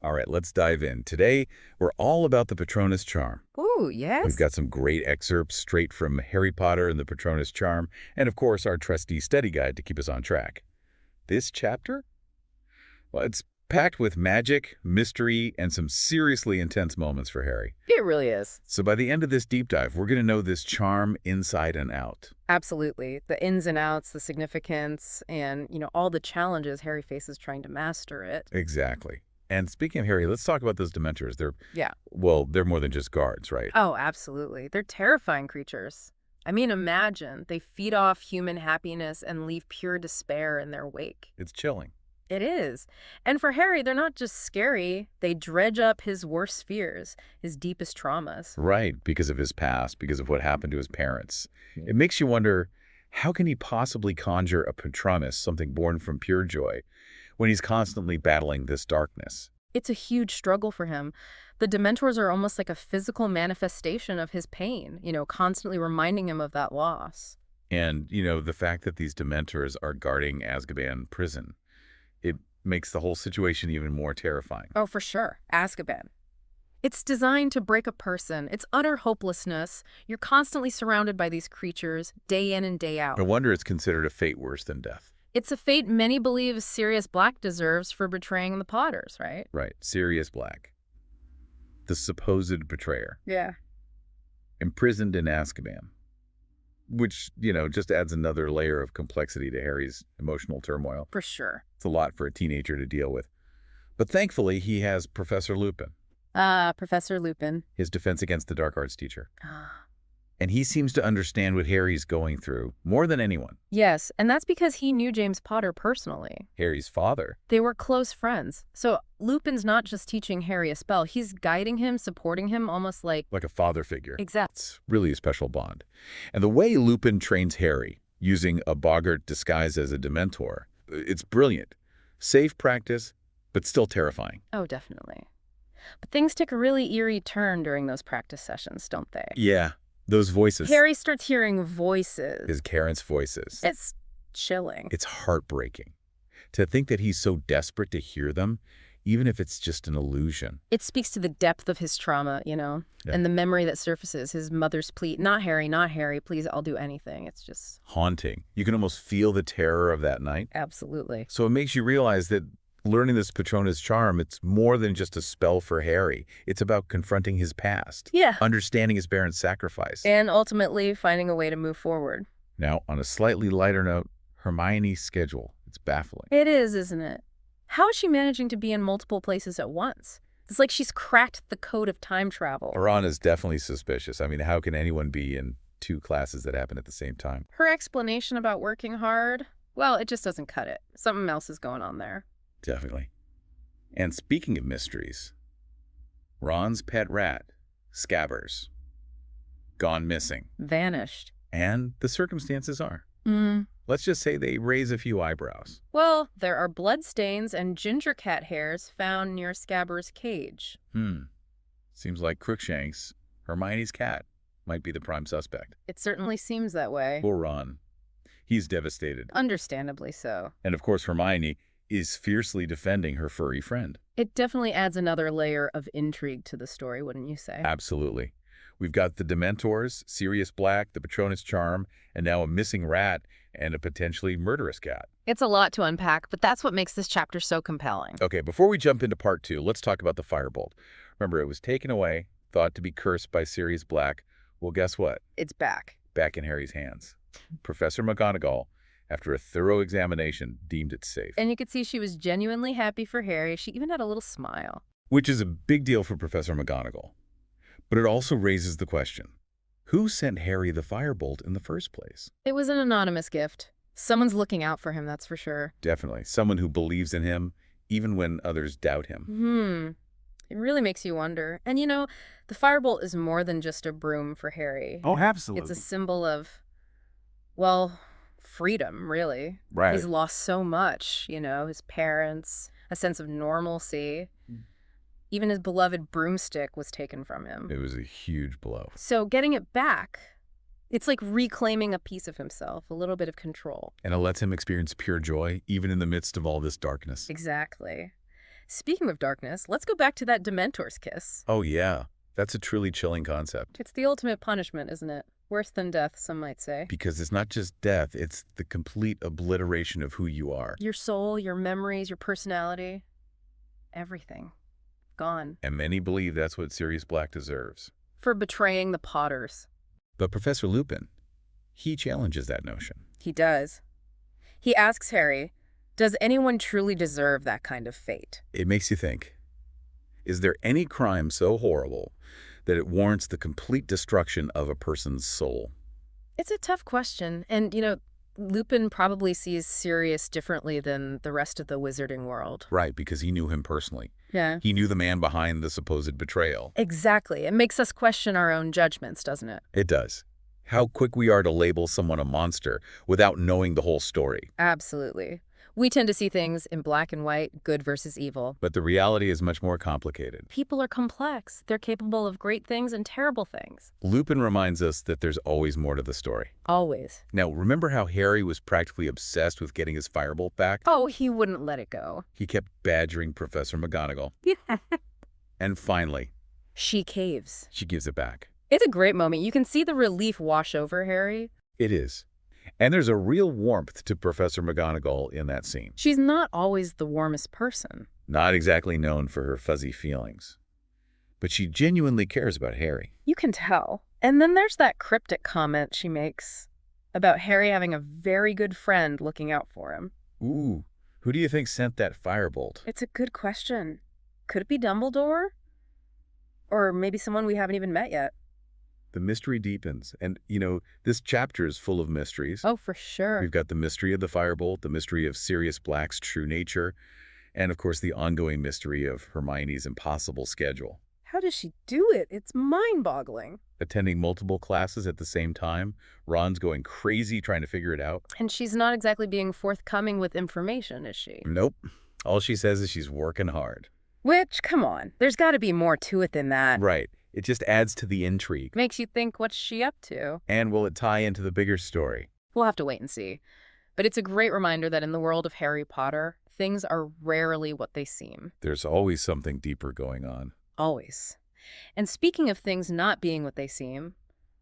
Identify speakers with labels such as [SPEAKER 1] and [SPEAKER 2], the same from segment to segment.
[SPEAKER 1] All right, let's dive in. Today, we're all about the Patronus Charm.
[SPEAKER 2] Ooh,
[SPEAKER 1] We've
[SPEAKER 2] yes?
[SPEAKER 1] got some great excerpts straight from Harry Potter and the Patronus Charm, and of course, our trusty study guide to keep us on track. This chapter? Well, it's packed with magic, mystery, and some seriously intense moments for Harry.
[SPEAKER 2] It really is.
[SPEAKER 1] So by the end of this deep dive, we're going to know this charm inside and out.
[SPEAKER 2] Absolutely. The ins and outs, the significance, and, all the challenges Harry faces trying to master it.
[SPEAKER 1] Exactly. And speaking of Harry, let's talk about those Dementors.
[SPEAKER 2] Yeah.
[SPEAKER 1] They're more than just guards, right?
[SPEAKER 2] Oh, absolutely. They're terrifying creatures. I mean, imagine they feed off human happiness and leave pure despair in their wake.
[SPEAKER 1] It's chilling.
[SPEAKER 2] It is. And for Harry, they're not just scary. They dredge up his worst fears, his deepest traumas.
[SPEAKER 1] Right, because of his past, because of what happened to his parents. It makes you wonder, how can he possibly conjure a Patronus, something born from pure joy, when he's constantly battling this darkness?
[SPEAKER 2] It's a huge struggle for him. The Dementors are almost like a physical manifestation of his pain, constantly reminding him of that loss.
[SPEAKER 1] And, the fact that these Dementors are guarding Azkaban prison, it makes the whole situation even more terrifying.
[SPEAKER 2] Oh, for sure. Azkaban. It's designed to break a person. It's utter hopelessness. You're constantly surrounded by these creatures, day in and day out.
[SPEAKER 1] No wonder it's considered a fate worse than death.
[SPEAKER 2] It's a fate many believe Sirius Black deserves for betraying the Potters, right?
[SPEAKER 1] Right, Sirius Black, the supposed betrayer,
[SPEAKER 2] Yeah.
[SPEAKER 1] imprisoned in Azkaban. Which, just adds another layer of complexity to Harry's emotional turmoil.
[SPEAKER 2] For sure.
[SPEAKER 1] It's a lot for a teenager to deal with. But thankfully, he has Professor Lupin,
[SPEAKER 2] Professor Lupin.
[SPEAKER 1] his defense against the dark arts teacher.
[SPEAKER 2] Ah.
[SPEAKER 1] And he seems to understand what Harry's going through more than anyone.
[SPEAKER 2] Yes, and that's because he knew James Potter personally.
[SPEAKER 1] Harry's father.
[SPEAKER 2] They were close friends. So Lupin's not just teaching Harry a spell, he's guiding him, supporting him, almost like...
[SPEAKER 1] Like a father figure.
[SPEAKER 2] Exactly.
[SPEAKER 1] It's really a special bond. And the way Lupin trains Harry, using a boggart disguised as a Dementor, it's brilliant. Safe practice, but still terrifying.
[SPEAKER 2] Oh, definitely. But things take a really eerie turn during those practice sessions, don't they?
[SPEAKER 1] Yeah, those voices.
[SPEAKER 2] Harry starts hearing voices.
[SPEAKER 1] His parents' voices.
[SPEAKER 2] It's chilling.
[SPEAKER 1] It's heartbreaking. To think that he's so desperate to hear them, even if it's just an illusion.
[SPEAKER 2] It speaks to the depth of his trauma,
[SPEAKER 1] Yeah.
[SPEAKER 2] and the memory that surfaces, his mother's plea, not Harry, please, I'll do anything. It's just...
[SPEAKER 1] Haunting. You can almost feel the terror of that night.
[SPEAKER 2] Absolutely.
[SPEAKER 1] So it makes you realize that learning this Patronus Charm, it's more than just a spell for Harry. It's about confronting his past.
[SPEAKER 2] Yeah.
[SPEAKER 1] Understanding his parents' sacrifice.
[SPEAKER 2] And ultimately finding a way to move forward.
[SPEAKER 1] Now, on a slightly lighter note, Hermione's schedule. It's baffling.
[SPEAKER 2] It is, isn't it? How is she managing to be in multiple places at once? It's like she's cracked the code of time travel.
[SPEAKER 1] Ron is definitely suspicious. I mean, how can anyone be in two classes that happen at the same time?
[SPEAKER 2] Her explanation about working hard, well, it just doesn't cut it. Something else is going on there.
[SPEAKER 1] Definitely. And speaking of mysteries, Ron's pet rat, Scabbers, gone missing.
[SPEAKER 2] Vanished.
[SPEAKER 1] And the circumstances are.
[SPEAKER 2] Mm.
[SPEAKER 1] Let's just say they raise a few eyebrows.
[SPEAKER 2] Well, there are bloodstains and ginger cat hairs found near Scabbers' cage.
[SPEAKER 1] Seems like Crookshanks, Hermione's cat, might be the prime suspect.
[SPEAKER 2] It certainly seems that way.
[SPEAKER 1] Poor Ron. He's devastated.
[SPEAKER 2] Understandably so.
[SPEAKER 1] And of course, Hermione is fiercely defending her furry friend.
[SPEAKER 2] It definitely adds another layer of intrigue to the story, wouldn't you say?
[SPEAKER 1] Absolutely. We've got the Dementors, Sirius Black, the Patronus Charm, and now a missing rat and a potentially murderous cat.
[SPEAKER 2] It's a lot to unpack, but that's what makes this chapter so compelling.
[SPEAKER 1] Okay, before we jump into part 2, let's talk about the Firebolt. Remember, it was taken away, thought to be cursed by Sirius Black. Well, guess what?
[SPEAKER 2] It's back.
[SPEAKER 1] Back in Harry's hands. Professor McGonagall, after a thorough examination, deemed it safe.
[SPEAKER 2] And you could see she was genuinely happy for Harry. She even had a little smile.
[SPEAKER 1] Which is a big deal for Professor McGonagall. But it also raises the question, who sent Harry the Firebolt in the first place?
[SPEAKER 2] It was an anonymous gift. Someone's looking out for him, that's for sure.
[SPEAKER 1] Definitely. Someone who believes in him, even when others doubt him.
[SPEAKER 2] It really makes you wonder. And the Firebolt is more than just a broom for Harry.
[SPEAKER 1] Oh, absolutely.
[SPEAKER 2] It's a symbol of, well, freedom, really.
[SPEAKER 1] Right.
[SPEAKER 2] He's lost so much, his parents, a sense of normalcy. Even his beloved broomstick was taken from him.
[SPEAKER 1] It was a huge blow.
[SPEAKER 2] So getting it back, it's like reclaiming a piece of himself, a little bit of control.
[SPEAKER 1] And it lets him experience pure joy, even in the midst of all this darkness.
[SPEAKER 2] Exactly. Speaking of darkness, let's go back to that Dementor's kiss.
[SPEAKER 1] Oh, yeah. That's a truly chilling concept.
[SPEAKER 2] It's the ultimate punishment, isn't it? Worse than death, some might say.
[SPEAKER 1] Because it's not just death, it's the complete obliteration of who you are.
[SPEAKER 2] Your soul, your memories, your personality, everything. Gone.
[SPEAKER 1] And many believe that's what Sirius Black deserves.
[SPEAKER 2] For betraying the Potters.
[SPEAKER 1] But Professor Lupin, he challenges that notion.
[SPEAKER 2] He does. He asks Harry, does anyone truly deserve that kind of fate?
[SPEAKER 1] It makes you think, is there any crime so horrible that it warrants the complete destruction of a person's soul?
[SPEAKER 2] It's a tough question. And, Lupin probably sees Sirius differently than the rest of the wizarding world.
[SPEAKER 1] Right, because he knew him personally.
[SPEAKER 2] Yeah.
[SPEAKER 1] He knew the man behind the supposed betrayal.
[SPEAKER 2] Exactly. It makes us question our own judgments, doesn't it?
[SPEAKER 1] It does. How quick we are to label someone a monster without knowing the whole story.
[SPEAKER 2] Absolutely. We tend to see things in black and white, good versus evil.
[SPEAKER 1] But the reality is much more complicated.
[SPEAKER 2] People are complex. They're capable of great things and terrible things.
[SPEAKER 1] Lupin reminds us that there's always more to the story.
[SPEAKER 2] Always.
[SPEAKER 1] Now, remember how Harry was practically obsessed with getting his firebolt back?
[SPEAKER 2] Oh, he wouldn't let it go.
[SPEAKER 1] He kept badgering Professor McGonagall.
[SPEAKER 2] Yeah.
[SPEAKER 1] And finally,
[SPEAKER 2] She caves.
[SPEAKER 1] she gives it back.
[SPEAKER 2] It's a great moment. You can see the relief wash over Harry.
[SPEAKER 1] It is. And there's a real warmth to Professor McGonagall in that scene.
[SPEAKER 2] She's not always the warmest person.
[SPEAKER 1] Not exactly known for her fuzzy feelings. But she genuinely cares about Harry.
[SPEAKER 2] You can tell. And then there's that cryptic comment she makes about Harry having a very good friend looking out for him.
[SPEAKER 1] Ooh, who do you think sent that firebolt?
[SPEAKER 2] It's a good question. Could it be Dumbledore? Or maybe someone we haven't even met yet?
[SPEAKER 1] The mystery deepens. And, this chapter is full of mysteries.
[SPEAKER 2] Oh, for sure.
[SPEAKER 1] We've got the mystery of the firebolt, the mystery of Sirius Black's true nature, and, of course, the ongoing mystery of Hermione's impossible schedule.
[SPEAKER 2] How does she do it? It's mind-boggling.
[SPEAKER 1] Attending multiple classes at the same time, Ron's going crazy trying to figure it out.
[SPEAKER 2] And she's not exactly being forthcoming with information, is she?
[SPEAKER 1] Nope. All she says is she's working hard.
[SPEAKER 2] Which, come on, there's got to be more to it than that.
[SPEAKER 1] Right. It just adds to the intrigue.
[SPEAKER 2] Makes you think, what's she up to?
[SPEAKER 1] And will it tie into the bigger story?
[SPEAKER 2] We'll have to wait and see. But it's a great reminder that in the world of Harry Potter, things are rarely what they seem.
[SPEAKER 1] There's always something deeper going on.
[SPEAKER 2] Always. And speaking of things not being what they seem,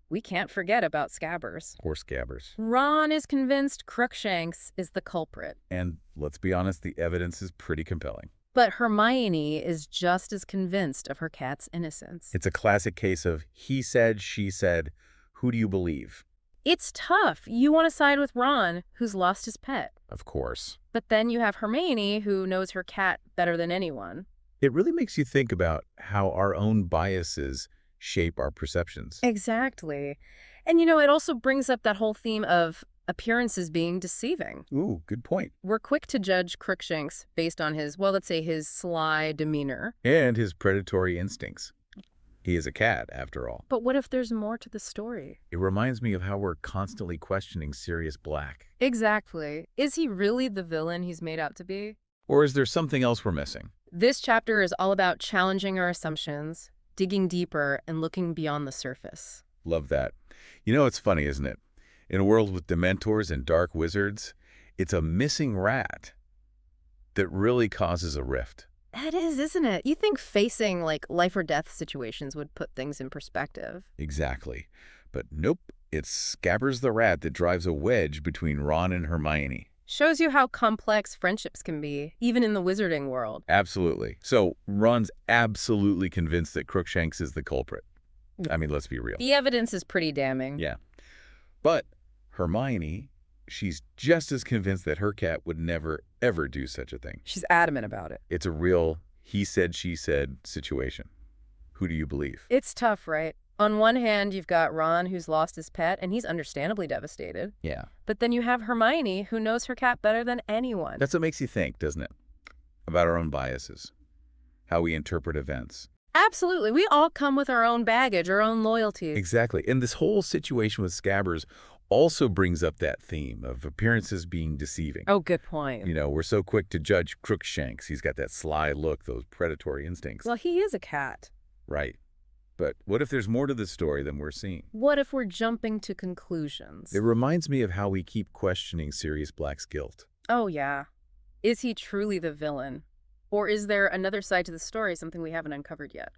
[SPEAKER 2] we can't forget about Scabbers.
[SPEAKER 1] Or Scabbers.
[SPEAKER 2] Ron is convinced Crookshanks is the culprit.
[SPEAKER 1] And let's be honest, the evidence is pretty compelling.
[SPEAKER 2] But Hermione is just as convinced of her cat's innocence.
[SPEAKER 1] It's a classic case of he said, she said, who do you believe?
[SPEAKER 2] It's tough. You want to side with Ron, who's lost his pet.
[SPEAKER 1] Of course.
[SPEAKER 2] But then you have Hermione, who knows her cat better than anyone.
[SPEAKER 1] It really makes you think about how our own biases shape our perceptions.
[SPEAKER 2] Exactly. And it also brings up that whole theme of appearances being deceiving.
[SPEAKER 1] Ooh, good point.
[SPEAKER 2] We're quick to judge Crookshanks based on his, well, let's say his sly demeanor.
[SPEAKER 1] And his predatory instincts. He is a cat, after all.
[SPEAKER 2] But what if there's more to the story?
[SPEAKER 1] It reminds me of how we're constantly questioning Sirius Black.
[SPEAKER 2] Exactly. Is he really the villain he's made out to be?
[SPEAKER 1] Or is there something else we're missing?
[SPEAKER 2] This chapter is all about challenging our assumptions, digging deeper, and looking beyond the surface.
[SPEAKER 1] Love that. It's funny, isn't it? In a world with Dementors and dark wizards, it's a missing rat that really causes a rift.
[SPEAKER 2] It is, isn't it? You think facing, life or death situations would put things in perspective.
[SPEAKER 1] Exactly. But nope, it's Scabbers the rat that drives a wedge between Ron and Hermione.
[SPEAKER 2] Shows you how complex friendships can be, even in the wizarding world.
[SPEAKER 1] Absolutely. So Ron's absolutely convinced that Crookshanks is the culprit. I mean, let's be real.
[SPEAKER 2] The evidence is pretty damning.
[SPEAKER 1] Yeah. But Hermione, she's just as convinced that her cat would never, ever do such a thing.
[SPEAKER 2] She's adamant about it.
[SPEAKER 1] It's a real he said, she said situation. Who do you believe?
[SPEAKER 2] It's tough, right? On one hand, you've got Ron, who's lost his pet, and he's understandably devastated.
[SPEAKER 1] Yeah.
[SPEAKER 2] But then you have Hermione, who knows her cat better than anyone.
[SPEAKER 1] That's what makes you think, doesn't it? About our own biases, how we interpret events.
[SPEAKER 2] Absolutely. We all come with our own baggage, our own loyalties.
[SPEAKER 1] Exactly. And this whole situation with Scabbers also brings up that theme of appearances being deceiving.
[SPEAKER 2] Oh, good point.
[SPEAKER 1] We're so quick to judge Crookshanks. He's got that sly look, those predatory instincts.
[SPEAKER 2] Well, he is a cat.
[SPEAKER 1] Right. But what if there's more to the story than we're seeing?
[SPEAKER 2] What if we're jumping to conclusions?
[SPEAKER 1] It reminds me of how we keep questioning Sirius Black's guilt.
[SPEAKER 2] Oh, yeah. Is he truly the villain? Or is there another side to the story, something we haven't uncovered yet?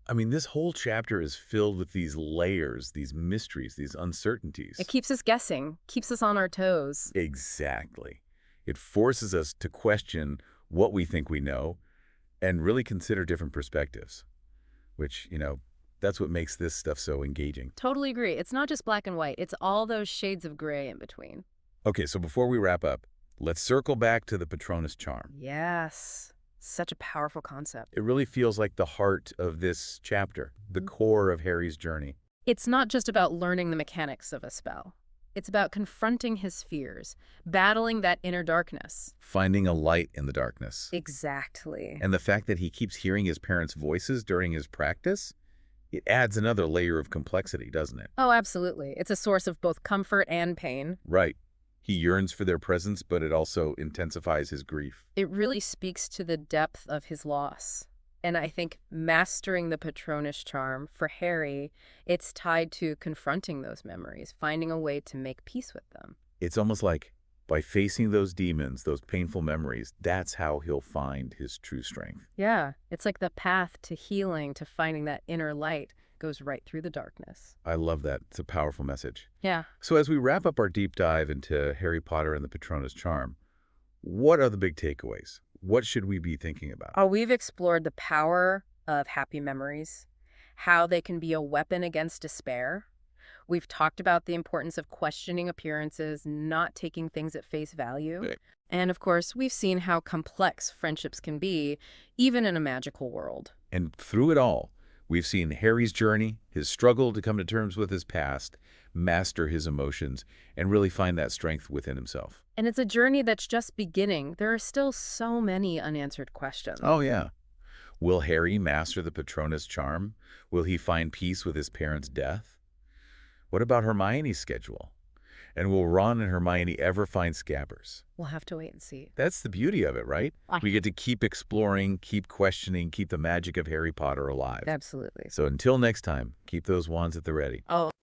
[SPEAKER 1] I mean, this whole chapter is filled with these layers, these mysteries, these
[SPEAKER 2] It
[SPEAKER 1] uncertainties.
[SPEAKER 2] keeps us guessing, keeps us on our toes.
[SPEAKER 1] Exactly. It forces us to question what we think we know and really consider different perspectives, which, that's what makes this stuff so engaging.
[SPEAKER 2] Totally agree. It's not just black and white, it's all those shades of gray in between.
[SPEAKER 1] Okay, so before we wrap up, let's circle back to the Patronus charm.
[SPEAKER 2] Yes. Such a powerful concept.
[SPEAKER 1] It really feels like the heart of this chapter, the core of Harry's journey.
[SPEAKER 2] It's not just about learning the mechanics of a spell. It's about confronting his fears, battling that inner darkness.
[SPEAKER 1] Finding a light in the darkness.
[SPEAKER 2] Exactly.
[SPEAKER 1] And the fact that he keeps hearing his parents' voices during his practice, it adds another layer of complexity, doesn't it?
[SPEAKER 2] Oh, absolutely. It's a source of both comfort and pain.
[SPEAKER 1] Right. He yearns for their presence, but it also intensifies his grief.
[SPEAKER 2] It really speaks to the depth of his loss. And I think mastering the Patronus charm, for Harry, it's tied to confronting those memories, finding a way to make peace with them.
[SPEAKER 1] It's almost like by facing those demons, those painful memories, that's how he'll find his true strength.
[SPEAKER 2] Yeah, it's like the path to healing, to finding that inner light, goes right through the darkness.
[SPEAKER 1] I love that. It's a powerful message.
[SPEAKER 2] Yeah.
[SPEAKER 1] So as we wrap up our deep dive into Harry Potter and the Patronus charm, what are the big takeaways? What should we be thinking about?
[SPEAKER 2] Oh, we've explored the power of happy memories, how they can be a weapon against despair. We've talked about the importance of questioning appearances, not taking things at face value.
[SPEAKER 1] Right.
[SPEAKER 2] And of course, we've seen how complex friendships can be, even in a magical world.
[SPEAKER 1] And through it all, we've seen Harry's journey, his struggle to come to terms with his past, master his emotions, and really find that strength within himself.
[SPEAKER 2] And it's a journey that's just beginning. There are still so many unanswered questions.
[SPEAKER 1] Oh, yeah. Will Harry master the Patronus charm? Will he find peace with his parents' death? What about Hermione's schedule? And will Ron and Hermione ever find Scabbers?
[SPEAKER 2] We'll have to wait and see.
[SPEAKER 1] That's the beauty of it, right?
[SPEAKER 2] Ah.
[SPEAKER 1] We get to keep exploring, keep questioning, keep the magic of Harry Potter alive.
[SPEAKER 2] Absolutely.
[SPEAKER 1] So until next time, keep those wands at the ready.
[SPEAKER 2] Oh.